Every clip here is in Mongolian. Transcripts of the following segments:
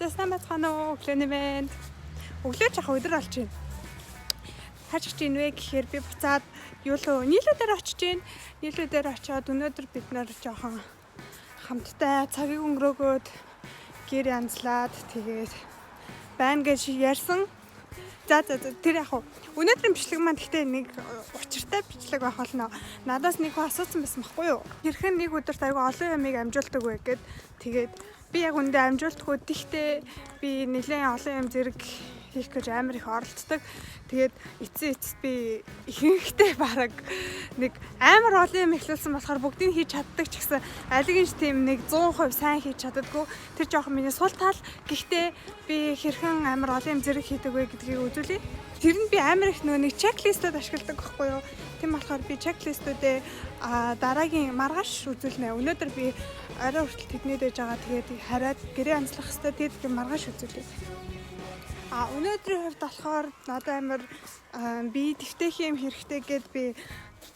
сайн бацгаана уу? Өглөөний мэнд. Өглөө жах өдөр болж байна. Хаач гэж ийнвэ гэхээр би буцаад нийлүүдээр очиж байна. Нийлүүдээр очиод өнөөдөр бид нэр жоохон хамтдаа цагийг өнгөрөөгөөд гэр янзлаад тэгээд байна гэж ярьсан. За тэр яг өнөөдрийн бичлэг маань гэхдээ нэг учиртай бичлэг байх болно. Надаас нэг асуусан байсан байхгүй юу? Хэрхэн нэг өдөрт аягүй олон ямыг амжуулдаг вэ гэд. Тэгээд би яг үндэ амжуулдаггүй. Гэхдээ би нэлээд олон юм зэрэг хийх гэж амар их оролддог. Тэгээд эцэст би ихэнхдээ бараг нэг амар олон юм эхлүүлсэн болохоор бүгдийг хийж чаддаг ч гэсэн алигинч тийм нэг 100% сайн хийж чаддаггүй. Тэр жоохон миний сул тал. Гэхдээ би хэрхэн амар олон юм зэрэг хийдэг вэ гэдгийг үзүүлье. Тэр нь би амар их нэг чеклистүүд ашигладаг байхгүй юу? Тийм болохоор би чеклистүүдээ дараагийн маргааш үзүүлнэ. Өнөөдөр би арай хүртэл тэднийд ээж байгаа. Тэгээд хараад гэрээ амжлах хэвээр тэгээд маргааш үзүүлье. Өнөөдрийн хувьд болохоор надад амар би дэвтэх юм хэрэгтэй гэд би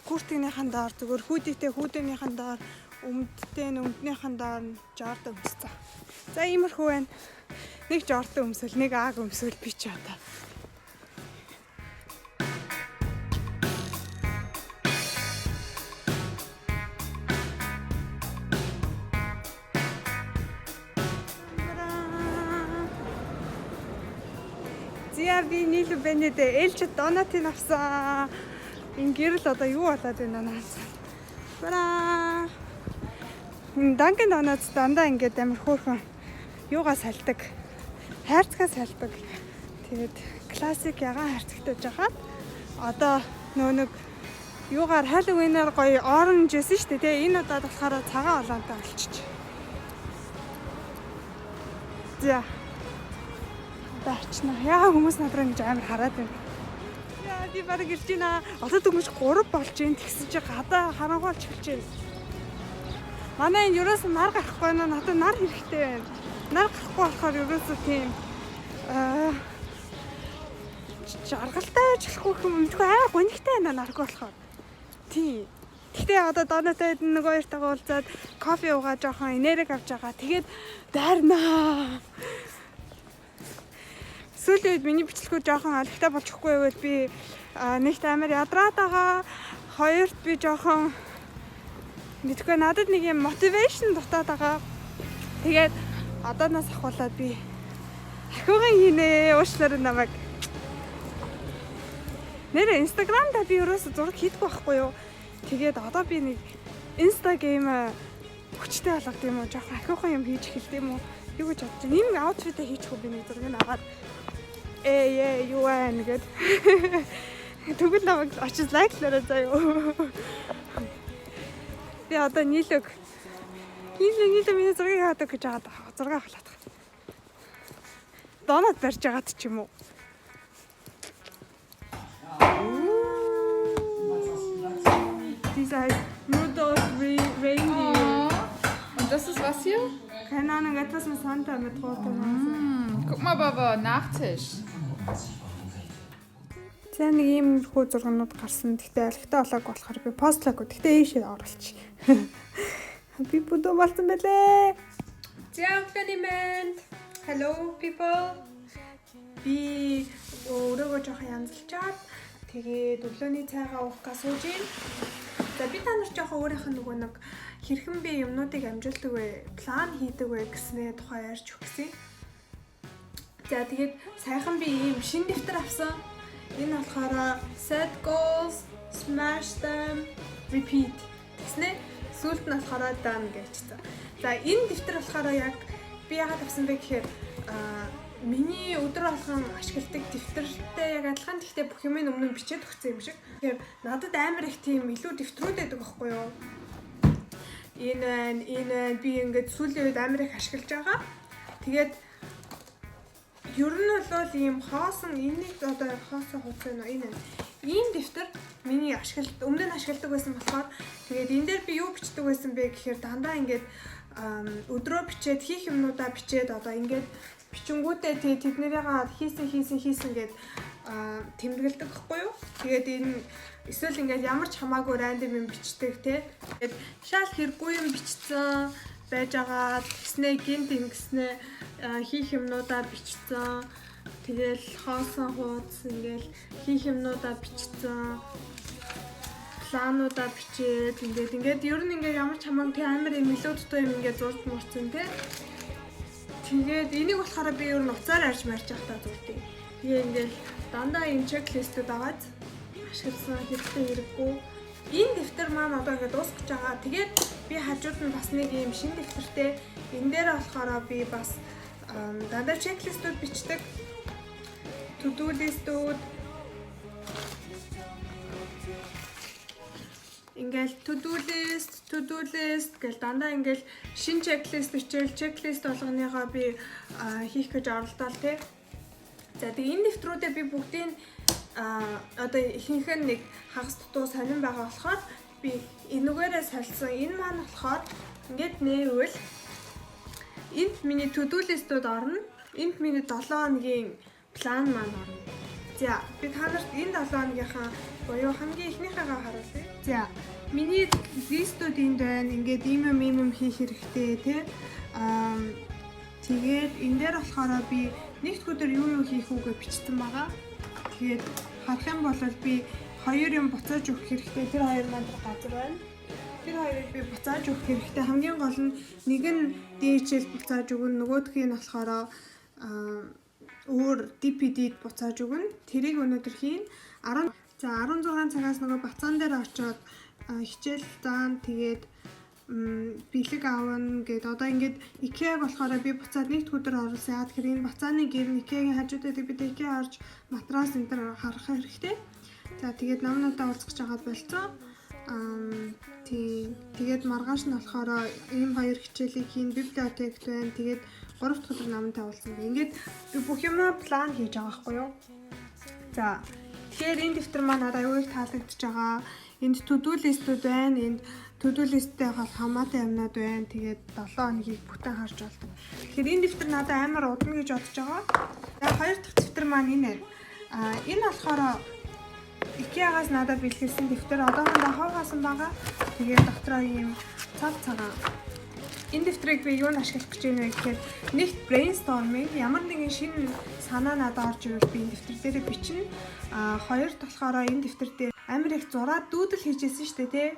куртгийнхаа доор зүгээр хүүдийнхээ доор өмднийхэн доор жорд өмссөн. За иймэрхүү байна. Нэг жорд өмсөл, нэг ааг өмсөл би ч одоо. Би нийлүү бэнэдэ ээлж донатын авсан. Энэ гэрэл одоо юу болоод байна наас. Бара. Данкин донат дандаа ингээд амар хөөрхөн юугаа салдаг. Хайрцгаа салдаг. Тэгээд классик ягаан хайрцагтаж жагаад одоо нэг юугаар Halloween-аар гоё оранж байсан шүү дээ. Тэгээ энэ удаад болохоор цагаан олоонтой болчих. За Бачна. Яа хүмүүс надраа ингэж амар хараад байна. Яа би бараг ирж байна. Одоо дөнгөж 3 болж байна. Тэгсэн чи гадаа харангуйлж эхэлж байна. Манай энэ юуроос нар гарахгүй наа. Надад нар хэрэгтэй байна. Нар гарахгүй болохоор юуроос тийм жаргалтай ажиллахгүй юм. Мэдгүй амар гонигтай байна наргүй болохоор. Тийм. Гэхдээ одоо донотойд нэг хоёртойгоо уулзаад кофе уугаад жоохон энерги авч байгаа. Тэгээд дайрнаа. Сүүлийн үед миний бичлэгүүд жоохон алгтай болж өгөхгүй байвал би нэгт амар ядраад байгаа. Хоёрт би жоохон мэдгүй надад нэг юм мотивашн дутаад байгаа. Тэгээд одооноос ахуулаад би ахиуган хийнэ уучлаарай намайг. Нэр Instagram-да би ерөөсө зураг хийдэггүй байхгүй юу. Тэгээд одоо би нэг Instagram хүчтэй болгох юм уу? Жоохон ахиухан юм хийж эхэлдэг юм уу? Юу гэж бодож байна? Ийм аутфитээ хийчихгүй би нэг зургийг аваад юу байна гэд. Тэгвэл намайг очиж лайклаарай заяа. Би одоо нийлэг миний зургийг хаадаг гэж байгаа даа. Зураг авахлаад. Донот барьж байгаад ч юм уу. Dieser Rudolph Reindeer. Und das ist was hier? Keine Ahnung, etwas mit Santa mit roter Nase. Guck mal, Baba, Nachtisch. За нэг ийм хүү зургууд гарсан. Гэхдээ алхтай болоог болохоор би постлаагүй. Гэхдээ ийшээ оруулчих. Би бүдүү болсон байлээ. Hello people. Би өөрийгөө жоохон янзлчаад тэгээд өглөөний цайгаа уухгаа сууж ийн. За би та нар жоохон өөрийнх нь нөгөө нэг хэрхэн би юмнуудыг амжуулдаг вэ, план хийдэг вэ гэснээ тухай ярьж өгсөн. За тэгээд сайхан би ийм шинэ дэвтэр авсан. Энэ болохоор set goals, smash them, repeat. Тэснэ сүүлд нь болохоор done гэжсэн. За энэ дэвтэр болохоор яг би яагаад авсан бэ гэхээр миний өдөр болгон ашигладаг дэвтэртэй яг адилхан. Гэхдээ бүх юм өмнө нь бичээд өгсөн юм шиг. Тэгэхээр надад амар их тийм илүү дэвтрүүд байдаг байхгүй юу? Энэ би ингээд сүүлийн үед амар их ашиглаж байгаа. Тэгээд ер нь бол ийм хоосон энийг одоо хоосон хуудас байна. Энэ ийм дэвтэр миний өмнө нь ашигладаг байсан болохоор тэгээд энэ дээр би юу бичдэг байсан бэ гэхээр дандаа ингээд өдрөө бичээд хийх юмнуудаа бичээд одоо ингээд бичингүүтээ тэднэрийгээ хийсэн гэд тэмдэглэдэг байхгүй юу? Тэгээд энэ эсвэл ингээд ямар ч хамаагүй рандом юм бичдэг те. Тэгээд шал хэрэггүй юм бичсэн байж байгаа. Тэгснээ гинт ингэснээ хийх юмнуудаа бичсэн. Тэгэл хоосон хуудас ингээл хийх юмнуудаа бичсэн. Плануудаа бичээд ингээд ер нь ингээд ямар ч хамаагүй амар юм илүү дутуу юм ингээд зурж мурцсан тий. Тэгээд энийг болохоор би ер нь уцаар арьж марж явахдаа зурдیں۔ Тэгээ ингээд дандаа энэ чеклистүүд агаад ашигласан хэрэгтэй хэрэггүй. Энэ дэвтэр маань одоо ингээд дуусгаж байгаа. Тэгээд би хажууд нь бас нэг юм шинэ дэвтэртэй энэ дээр болохоор би бас дандаа чеклистүүд бичдэг. To-do listүүд ингээл to-do list гэл дандаа ингээл шинэ checklist бичээл checklist болгоныхоо би хийх гэж оролдоол тий. За тэгээ энэ дэвтрүүдээ би бүгдийг одоо ихэнх нь нэг хагас дутуу сонирн байгаа болохоор би энүүгээрээ солисон. Энэ маань болохоор ингээд нээвэл энд миний to-do listүүд орно. Энд миний 7 хоногийн план маань орно. За би та нарт энэ 7 хоногийнхаа буюу хамгийн ихнийхээгээ харуулъя. За миний листүүд энд байна. Ингээд ийм хийх хэрэгтэй тий. Тэгээд энэ дээр болохоор би нэгд өдөр юу хийх үгээ бичсэн байгаа. Тэгээд харах юм бол би 2 юм буцааж өгөх хэрэгтэй. Тэр 2 маань газар байна. Тэр 2-ыг би буцааж өгөх хэрэгтэй. Хамгийн гол нь нэг нь DHL буцааж өгнө. Нөгөөх нь болохоор өөр DPD-д буцааж өгнө. Тэрийг өнөөдөр хийн. 16 цагаас нөгөө бацаан дээр очиод хичээл заан тэгээд бэлэг аавна гэд одоо ингээд IKEA болохоор би буцаад нэгд өдөр оруулсан. Яа тэгэхээр энэ бацааны гэр IKEA-гийн хажуудад бид IKEA орж матрас энэ төр харах хэрэгтэй. За тэгээд намнуудаа уулзах жагаад болцоо. Тэгээд маргааш нь болохоор ийм 2 хичээлийг хийн библиотект байна. Тэгээд 3 дахь өдөр намтай уулзсан. Ингээд би бүх юмаа план хийж байгаа байхгүй юу? За тэгэхээр энэ дэвтэр маань надад аюул таалагдчихж байгаа. Энд to-do listүүд байна. Энд to-do listтэй хамаатай юмнууд байна. Тэгээд 7 хоногийг бүтэн харж болдог. Тэгэхээр энэ дэвтэр надад амар удна гэж бодож байгаа. За 2 дахь дэвтэр маань энэ байна. Энэ болохоор IKEA-гаас надад бэлгэлсэн дэвтэр. Одоохондоо хавгаасан байгаа. Тэгээд дотроо ийм цав цагаан. Энэ дэвтрийг би юунд ашиглах гэж байна вэ гэхээр нэгт brainstorming ямар нэгэн шинэ санаа надад орж ирвэл би энэ дэвтэр дээр бичнэ. Хоёрт болохоор энэ дэвтэр дээр амар их зураад дүүдэл хийжсэн шүү дээ тий.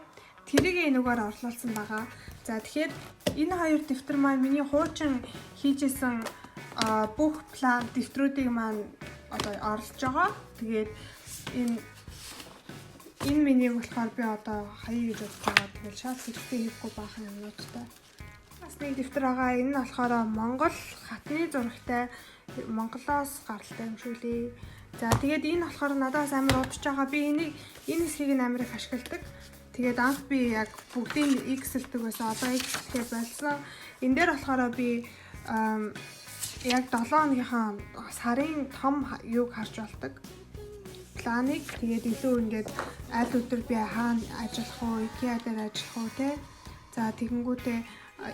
Тэрийг энэгээр орлуулсан байгаа. За тэгэхээр энэ 2 дэвтэр маань миний хуучин хийжсэн бүх план дэвтрүүдийг маань одоо орлож байгаа. Тэгээд энэ миний болохоор би одоо хаяа гэж бодож байгаа. Тэгээд шал хэрэгтэй хийхгүй баахан юмнуудтай. Бас нэг дэвтэр байгаа. Энэ нь болохоор Монгол хатны зурагтай Монголоос гаралтай юм шүү лээ. За тэгээд энэ болохоор надаас амар удаж байгаа. Би энэ хэсгийг амар их ашигладаг. Тэгээд анх би яг бүгдийг Excel-дэг байсан. Одоо Excel-тэй болсон. Энэ дээр болохоор би яг 7 хоногийнхаа сарын том юуг харж болдог. Планыг тэгээд илүү ингээд аль өдөр би хаана ажиллах уу, IKEA дээр ажиллах уу те. За тэгэнгүүтээ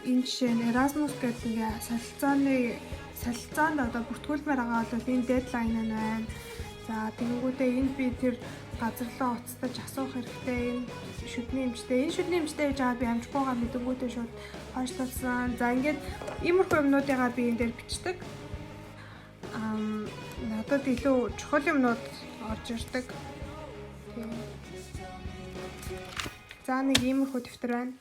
энэ жишээ нь Erasmus гэдэг ингээ солилцоонд одоо бүртгүүлмээр байгаа бол энэ дедлайн байна. За тэгэнгүүтээ энэ би тэр газар руу уцтаж асуух хэрэгтэй. Энэ шүдний эмчтэй гэж байгаа би амжихгүйгаа мэдэнгүүтээ шууд хойшлуулсан. За ингээд иймэрхүү юмнуудыгаа би энэ дээр бичдэг. Надад илүү чухал юмнууд орж ирдэг. За нэг иймэрхүү дэвтэр байна.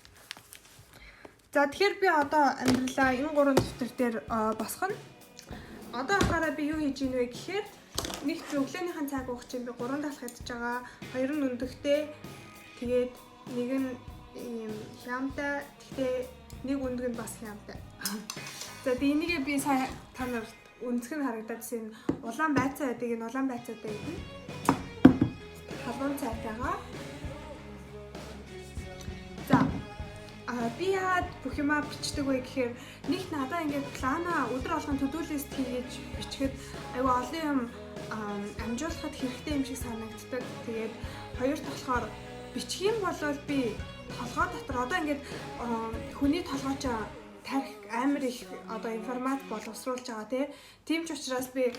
За тэгэхээр би одоо амьдралаа энэ 3 дэвтэр дээр босгоно. Одоо хараа би юу хийж ийн вэ гэхээр нэг өглөөнийхэн цаг уух чинь би 3 талх ядж байгаа. 2 нь өндөгтэй. Тэгээд нэг нь ийм хямтай. Гэхдээ нэг өндөг нь бас хямтай. За тэгээд энийгээ би сая та нарт өнцг нь харагдажсэн улаан байцаа байдаг. Энэ улаан байцаатай юм. Халуун цайтайгаа. За би яагаад бүх юмаа бичдэг вэ гэхээр нэг надаа ингээд планаа өдөр болгон to-do list хийж бичгээд айгүй олон юм амжуулахад хэрэгтэй юм шиг санагддаг. Тэгээд хоёрт болохоор бичих юм бол би толгой дотор одоо ингээд хүний толгойч тарих амар их одоо информац боловсруулж байгаа тийм ч учраас би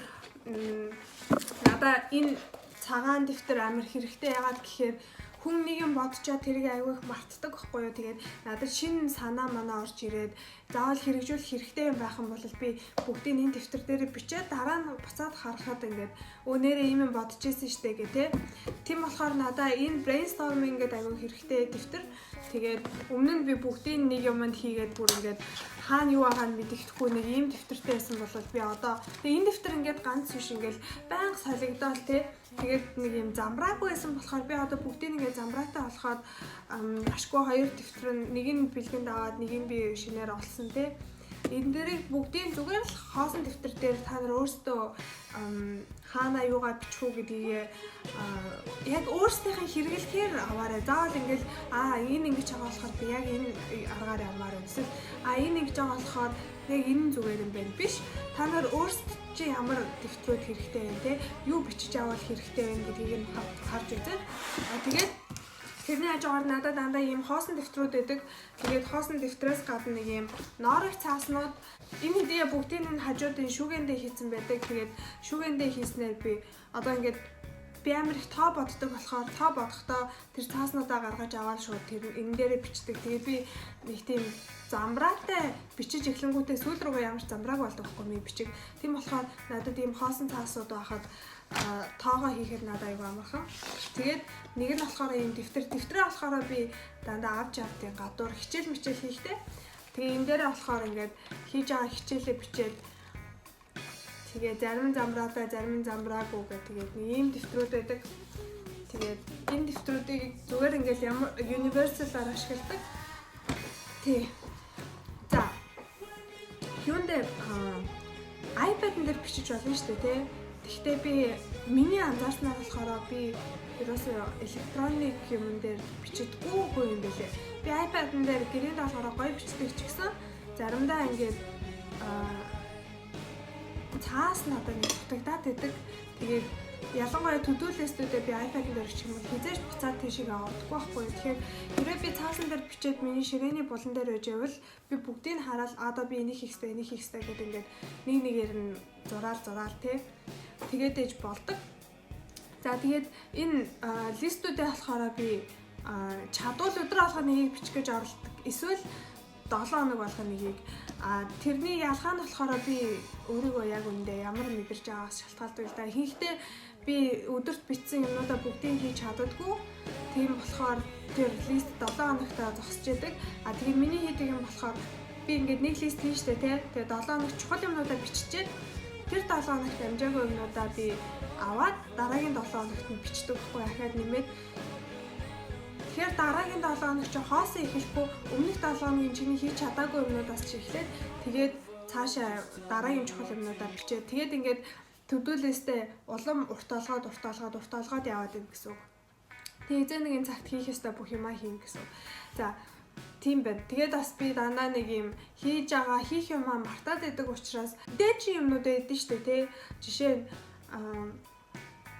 надаа энэ цагаан дэвтэр амар хэрэгтэй. Яагаад гэхээр хүн нэг юм бодчоод тэрийг аягүй их мартдаг байхгүй юу. Тэгээд надад шинэ санаа манаа орж ирээд заавал хэрэгжүүлэх хэрэгтэй юм байх юм бол би бүгдийг энэ дэвтэр дээр бичээд дараа нь буцаад харахад ингээд нэрээ ийм юм бодож ирсэн штэ гэх тээ. Тийм болохоор надаа энэ brainstorming гэдэг аягүй хэрэгтэй дэвтэр. Тэгээд өмнө нь би бүгдийг нэг юмд хийгээд бүр ингээд хаана юу агааг мэддэхгүй нэг ийм дэвтэртэй байсан бол би одоо энэ дэвтэр ингээд ганц биш ингээд байнга солигдоол тээ. Тэгээд нэг юм замбраагүй байсан болохоор би одоо бүгдийг нэгээ замбраатай болоход ашгүй хоёр дэвтэр нэг нь бэлгэнд аваад нэг нь би шинээр олсон тий. Энэ дээрийг бүгдийг зүгээр л хоосон дэвтэр дээр та нар өөрсдөө хаана юугаа бичих үү гэдгийг яг өөрсдийнхээ хэрэглэхээр аваарай. Заавал ингээл энэ ингэж байгаа болохоор би яг энэ аргаар явмаар юм. Эсвэл энэ ингэж байгаа болохоор яг энэ зүгээр юм байна биш. Та нар өөрсдөө чи ямар дэвтрүүд хэрэгтэй вэ те? Юу бичиж авах хэрэгтэй вэ гэдгийг нь харж үзээ. Тэгээд тэрний хажуугаар надад дандаа ийм хоосон дэвтрүүд байдаг. Тэгээд хоосон дэвтрээс гадна нэг ийм ноорог цааснууд энэ хэдийгээр бүгдийг нь хажуудын шүүгэндээ хийсэн байдаг. Тэгээд шүүгэндээ хийснээр би одоо ингээд би амар их тоо боддог болохоор тоо бодохдоо тэр цааснуудаа гаргаж аваад шууд тэр энэ дээрээ бичдэг. Тэгээд би нэг тийм замбраатай бичиж эхлэнгүүтээ сүүл рүүгээ ямар ч замбрааг болдог байхгүй ми бичиг. Тийм болохоор надад ийм хоосон цаасууд байхад тоогоо хийхэд надад аюу амархан. Тэгээд нэг нь болохоор ийм дэвтрээ болохоор би дандаа авч явдیں۔ Гадуур хичээл мичээл хийхдээ. Тэгээ энэ дээрээ болохоор ингээд хийж байгаа хичээлээ бичээд тэгээ зарим замбраатай зарим замбраагүй гэх тэгээд нэг ийм дэвтрүүд байдаг. Тэгээд энэ дэвтрүүдийг зүгээр ингээд ямар universal-аар ашигладаг. Тий. За. Юундээ iPad-н дээр бичиж болно шүү дээ, тий. Гэхдээ би миний анзаарснаар болохоор би ерөөсөө электроник юм дээр бичдэггүй юм байлээ. Би iPad-н дээр гэрээнд болохоор гоё бичдэг ч гэсэн заримдаа ингээд цаас надад нэг дутагдаад байдаг. Тэгээд ялангуяа to-do list-үүдээ би iPad-н дээр бичих юм бол хизээж буцаад тийшээ авахгүй байхгүй. Тэгэхээр хэрвээ би цаасан дээр бичээд миний ширээний булан дээр байж байвал би бүгдийг нь хараад одоо би энийг хийх хэрэгтэй гэдэг ингээд нэг нэгээр нь зураал тий. Тэгээд ээж болдог. За тэгээд энэ листүүдээ болохоор би чадвал өдөр алга нэгийг бичих гэж оролдог. Эсвэл 7 хоног болгох нэгийг тэрний ялгаа нь болохоор би өөрийгөө яг үндэ ямар мэдэрч байгаагаас шалтгаалдаг л да. Хийхдээ би өдөрт бичсэн юмнуудаа бүгдийг хийж чаддаггүй. Тийм болохоор тэр лист 7 хоногтаа зогсож яадаг. Тэгээд миний хийдэг юм болохоор би ингээд нэг лист хийн штэ тий. Тэгээд 7 хоног чухал юмнуудаа биччихээд тэр 7 хоногт амжаагүй юмнуудаа би аваад дараагийн 7 хоногт нь бичдэг байхгүй ахаад нэмээд. Тэгэхээр дараагийн 7 хоног чи хоосон эхлэхгүй өмнөх 7 хоногийн чиний хийж чадаагүй юмнуудаас чи эхлээд тэгээд цаашаа дараагийн чухал юмнуудаа бичээ. Тэгээд ингээд to-do list-ээ улам урт олгоод яваад байна гэсэн үг. Тэгээд эзэн нэг юм цагт хийх ёстой бүх юмаа хийн гэсэн. За тийм байна. Тэгээд бас би дандаа нэг юм хийж байгаа хийх юмаа мартаад байдаг учраас дээч юмнууд байдаг шүү дээ тий. Жишээ нь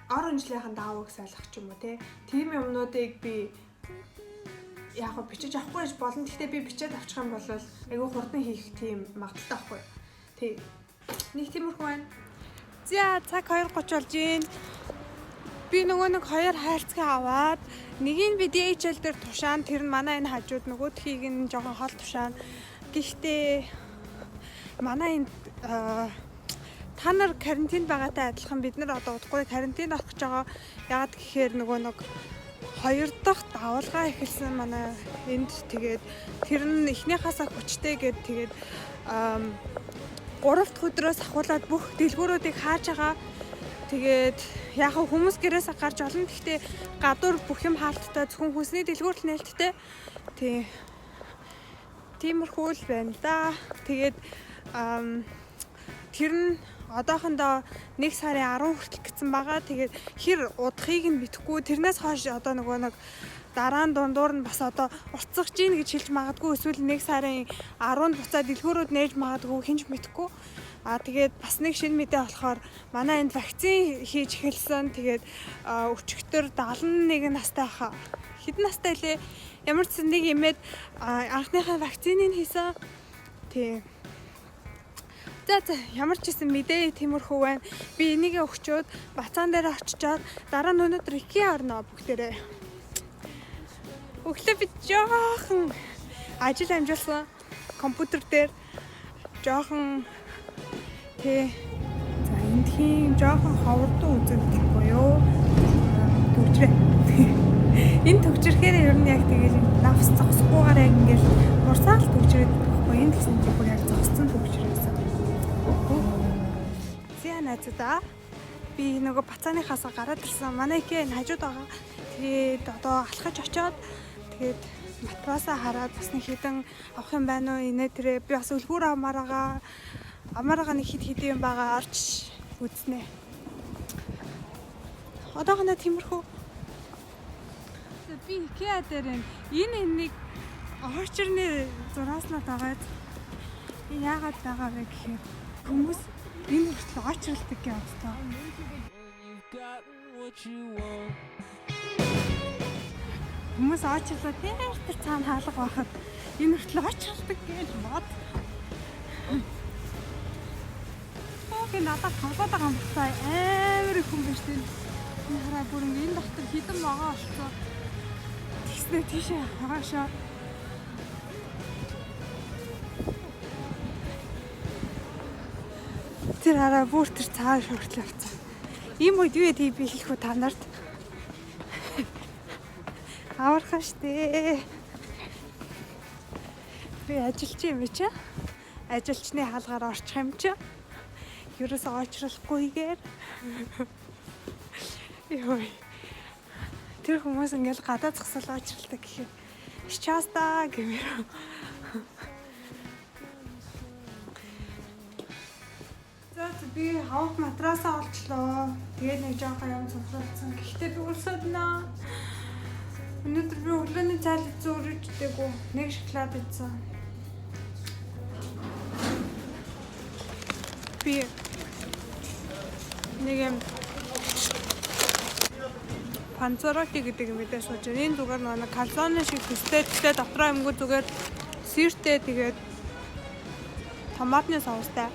орон жилийнхэн даавыг сайлгах ч юм уу тий. Тийм юмнуудыг би яг бичиж авахгүй гэж болно. Гэхдээ би бичээд авчих юм бол айгүй хурдан хийх тийм магадaltaй байхгүй. Тий. Нэг тиймэрхүү байна. За цаг 2:30 болж байна. Би нөгөө нэг 2 хайрцаг аваад нэгийг би DHL дээр тушаан тэр нь манай энэ хажууд нөгөөдхийг нь жоохон хол тушаан. Гэхдээ манай энэ та нар карантинд байгаатай адилхан бид нар одоо удахгүй карантинд орох гэж байгаа. Яагаад гэхээр нөгөө нэг 2 дахь давалгаа эхэлсэн манай энд тэгээд тэр нь эхнийхаасаа хүчтэй гэд тэгээд 3 дахь өдрөөс ахуулаад бүх дэлгүүрүүдийг хааж байгаа. Тэгээд яг хүмүүс гэрээсээ гарч олно. Гэхдээ гадуур бүх юм хаалттай зөвхөн хүнсний дэлгүүр л нээлттэй. Тиймэрхүү л байна да. Тэгээд тэр нь одоохондоо 1 сарын 10 хүртэл гэсэн байгаа. Тэгээд хэр удахыг нь мэдэхгүй. Тэрнээс хойш одоо нөгөө нэг дараа нь дундуур нь бас одоо уртсах чинь гэж хэлж магадгүй. Эсвэл 1 сарын 10-нд буцаад дэлгүүрүүд нээж магадгүй хинч мэдэхгүй. Тэгээд бас нэг шинэ мэдээ болохоор манай энд вакцин хийж эхэлсэн. Тэгээд өчигдөр 71 настай хаа. Хэдэн настай лээ? Ямар ч нэг юмэд анхныхаа вакциныг хийсэн. Тийм. За ямар ч гэсэн мэдээ тиймэрхүү байна. Би энийгээ өгчөөд бацаан дээр очичоод дараа нь өнөөдөр IKEA орно бүгдээрээ. Өглөө би жоохон ажил амжуулсан компьютер дээр жоохон за эндхийн жоохон ховордон үзэгдэл буюу төгжрээ. Энэ төгжрөхээр ер нь яг тэгээд навс зогсохгүйгээр яг ингээл урсаал төгжрээд байхгүй энэ гэсэн чинь бүр яг зогссон төгжрээсэн. Зя найзаа би нөгөө бацааныхаас гараад ирсэн. Манайхээ хажууд байгаа. Тэгээд одоо алхаж очиод тэгээд матрасаа хараад бас нэг хідэн авах юм байна уу инээ тэрэ би бас өлгүүр амаарага нэг хид юм байгаа орч үзнэ. Одоогоо тиймэрхүү би IKEA дээр энэ нэг орчрны зурааснаа дагаад яагаад байгаа вэ гэхээр хүмүүс энэ хүртэл очролдог гэж боддог. Хүмүүс очрлоо тэр цаана хаалга байхад энэ хүртэл очролдог гэж бод. Окей надад тоглоод байгаа юм байна. Амар их хүн биш тийм. Энэ хараа бүр энэ доктор хідэн байгаа болцоо. Тэгснэ тийшээ хагаашаа. Тэр хараа бүр тэр цааш хүртэл авцсан. Ийм үед юу яа би хэлэх үү та нарт? Авархан штэ. Би ажилч юм чи. Ажилчны хаалгаар орчих юм чи. Ерөөсөө очролгүйгээр. Йой. Тэр хүмүүс ингээл гадаа зогсол очролдог гэхээр шчаста гэмээр. За би хавх матрасаа олчлоо. Тэгээд нэг жоохон юм цуцруулсан. Гэхдээ би өлсөднө. Өнөөдөр би өглөөний цайл зөөрөжтэйгүү нэг шоколад идсэн. Би нэг юм панцороти гэдэг юм бидээ сууж байна. Энэ зүгээр нэг калзоны шиг төстэй дотроо юмгүй зүгээр сиртэй тэгээд томатны соустай.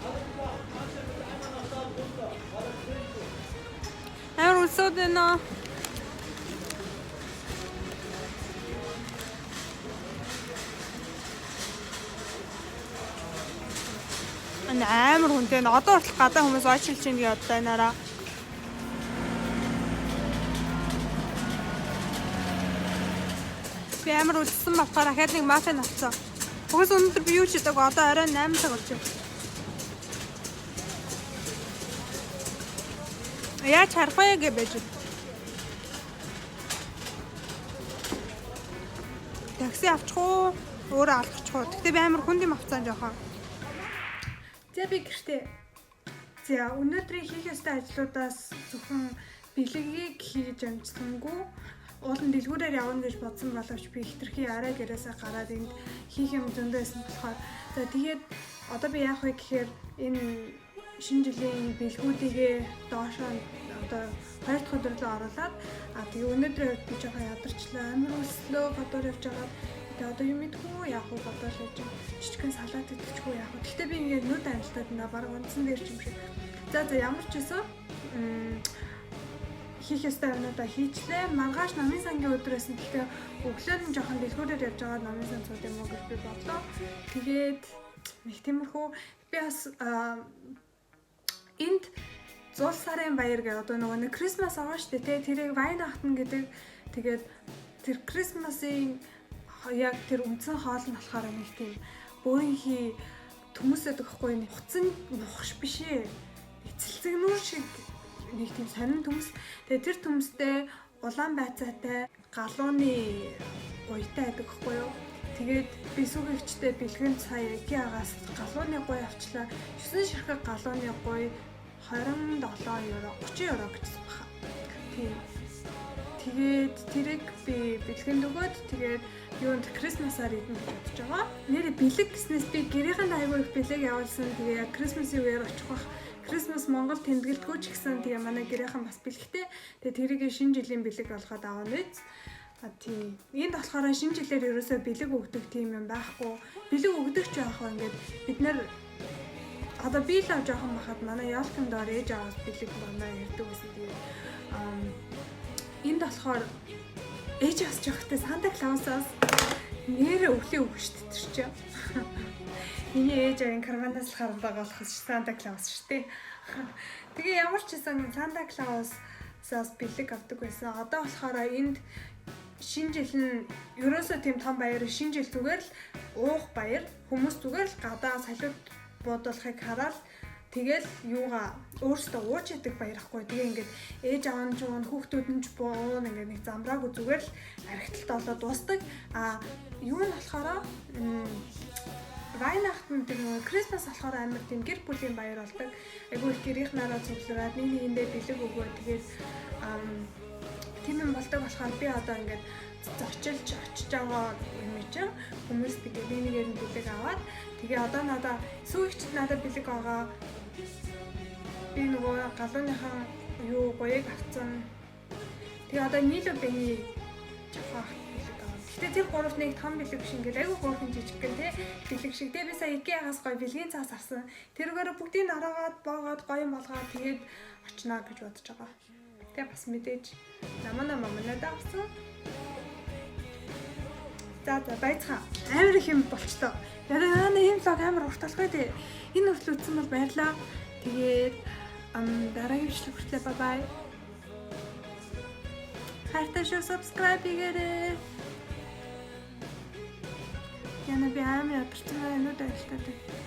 Амар үлсээд байна. Амар хүнтэй н одоо хүртэл гадаа хүмүүс очилж ийн гэж боддоо энараа. Би амар үлдсэн болохоор ахаад нэг маффин авсан. Угаас өнөөдөр би юу ч хийдэг одоо орой 8 цаг болж байна. Яаж харах вэ гэж байж. Такси авчих уу? Өөрөө алхачих уу? Гэтэ би амар хүнд юм авцсан жоохон. За би гэртээ. За өнөөдрийн хийх ёстой ажлуудаас зөвхөн бэлгийг хийж амжсангүй уулын дэлгүүрээр явна гэж бодсон боловч би хитрхи арай гэрээсээ гараад энд хийх юм зөндөө байсан болохоор за тэгээд одоо би яах вэ гэхээр энэ шинэ жилийн бэлгүүдийгээ доошоо одоо 2 дахь өдөр рүү оруулаад тэгээ өнөөдрийн би жоохон ядарчлаа амар өслөө бодоор явж байгаа. Тэгээ одоо юм мэдгүй яах вэ бодоор явж байгаа. Жижигхэн салат идчихгүй яах вэ. Гэхдээ би ингээд нүд амжилтад наа баг унтсан дээр ч юм шиг. За ямар ч байсан хийх ёстой юмудаа хийчлээ. Маргааш намын сангийн өдрөөс нь гэхдээ өглөө нь жоохон дэлгүүрээр явж байгаа намын сан цууд юм уу гэж би бодлоо. Тэгээд нэг тиймэрхүү би бас энд Зул сарын баяр гэдэг одоо нэг Christmas аваа штэ тий тэрийг вайн ахтна гэдэг тэгээд тэр Christmas-ийн яг тэр үндсэн хоол нь болохоор нэг тийм бөөнхий төмөсөд өгөхгүй нэг хуцан мухш биш ээ эцэлцэгнүүр шиг нэг тийм сонин төмс тэгээд тэр төмстэй улаан байцаатай галууны гуйтай байдаг хгүй юу тэгээд би сүгэгчтэй бэлгэн сая IKEA-гаас галууны гуй авчлаа 9 ширхэг галууны гуй 27 евро 30 евро гэсэн баха. Тэгээд тэрийг би бэлгэнд өгөөд тэгээд юунд Christmas-аар идэх гэж бодож байгаа. Нэрээ бэлэг гэснээс би гэрийнхэн аягүй их бэлэг явуулсан. Тэгээ яг Christmas-ийн үеэр очих бах. Christmas Монгол тэмдэглэдэггүй ч гэсэн тэгээ манай гэрийнхэн бас бэлгтэй. Тэгээ тэрийг шинэ жилийн бэлэг болгоод аваад биз. Тийм. Энд болохоор шинэ жилээр ерөөсөө бэлэг өгдөг тийм юм байхгүй. Бэлэг өгдөг ч яах вэ ингээд бид нэр одоо би л авч явах байхад манай ялкын доор ээж аваад бэлэг манай ярьдаг гэсэн. Тэгээ энд болохоор ээж бас жоохтой Санта Клаусаас нэр өглөө өгч тэр чинь. Миний ээж авийн караванаас л хараад байгаа болохос Санта Клаус шүү дээ. Тэгээ ямар ч гэсэн Санта Клаусаас бэлэг авдаг байсан. Одоо болохоор энд шинэ жил нь ерөөсөө тийм том баяр шинэ жил зүгээр л уух баяр хүмүүс зүгээр л гадаа салют буудуулахыг хараад тэгэл юугаа өөрсдөө ууж яадаг баярахгүй. Тэгээ ингээд ээж аав нь ч хүүхдүүд нь ч буун ингээд нэг замраагүй зүгээр л архиталт болоод дуустдаг. Юу нь болохоор Weihnacht нь тэр Christmas болохоор амар тийм гэр бүлийн баяр болдог. Айгүй их гэрийнх нараа цуглараад нэгэндээ бэлэг өгөө тэгээд тийм юм болдог болохоор би одоо ингээд очиж байгаа юм чинь хүмүүс тэгээд нэгээр нь бэлэг аваад тэгээ одоо надаа сүүгчд надад бэлэг байгаа. Би нөгөө галууныхан юу гоёг авцсан. Тэгээ одоо нийлүү бэний жахаа бэлэг аваад. Гэтэ тэр гуравт нэг том бэлэг биш ингээд айгүй гоёхан жижиг гэн тий бэлэг шиг. Тэгээ бисаа IKEA-гаас гоё бэлгийн цаас авсан. Тэрүүгээр бүгдийг нараагаад боогоод гоё болгоод тэгээд очноо гэж бодож байгаа. Тэгээ бас мэдээж намаа давсан. За байцгаа амар их юм болчтой. Яа ийм влог амар урт болох үү? Энэ хүртэл үзсэн бол баярлаа. Тэгээд дараагийн бичлэг хүртэл бай бай. Хайртай шүү subscribe хийгээрэй. Яна би амар ядарсан байна уу даа.